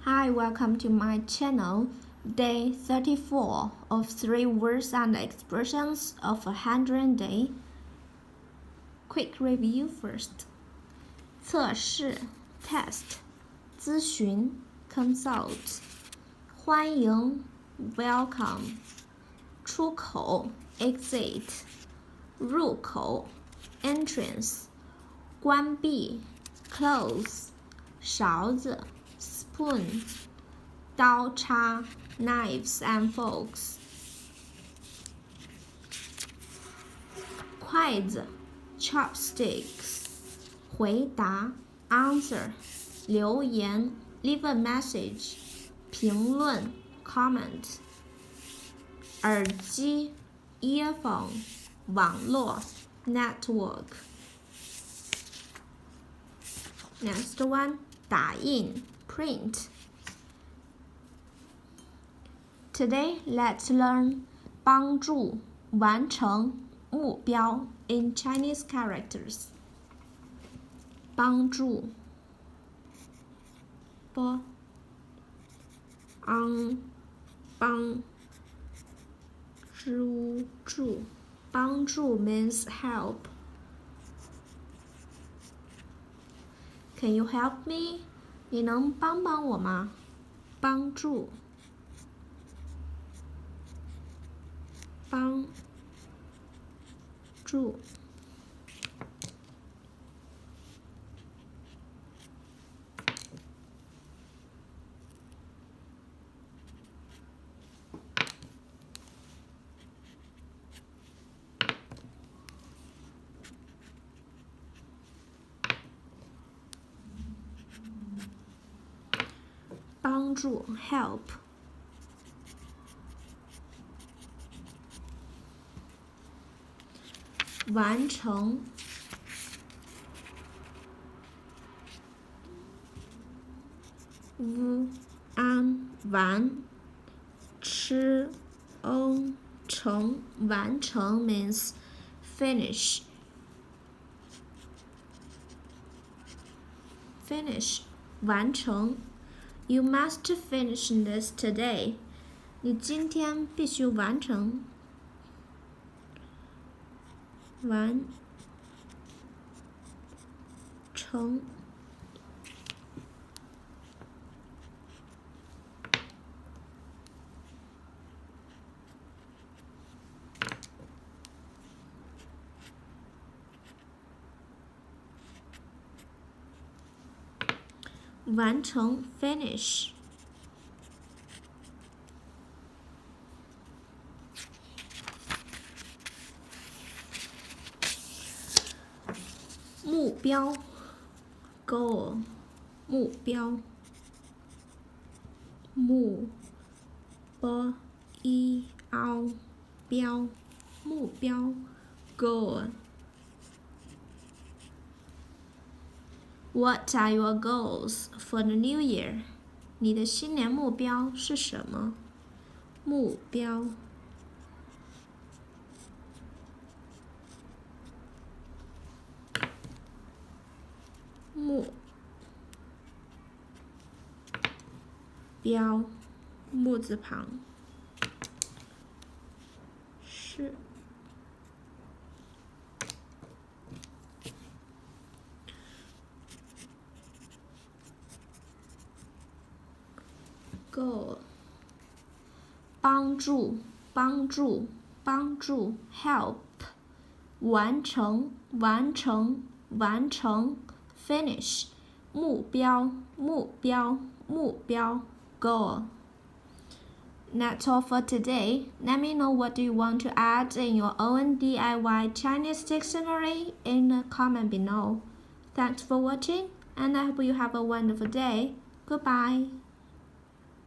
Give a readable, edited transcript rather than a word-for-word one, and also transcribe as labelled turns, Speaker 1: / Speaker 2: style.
Speaker 1: Hi, welcome to my channel. Day 34 of 3 words and expressions of a handwriting. Quick review first. 测试 test 咨询 consult 欢迎 welcome 出口 exit 入口 entrance 关闭 close 勺子 spoon 刀叉 knives and forks 筷子 chopsticks 回答 answer 留言 leave a message 评论 comment 耳机 earphone 网络 network Next one 打印 print Today let's learn 帮助完成目标 in Chinese characters 帮助 帮帮助 means help Can you help me? 你能帮帮我吗？帮助，帮助。帮助 help 完成完完成 means finish 完成You must finish this today. 你今天必须完成。完成。完成 finish 目标 goal 目标目标 goal What are your goals for the new year? 你的新年目标是什么？目标目标木字旁是Goal 帮助 help 完成 finish 目标 goal That's all for today. Let me know what you want to add in your own DIY Chinese dictionary in the comment below. Thanks for watching and I hope you have a wonderful day. Goodbye.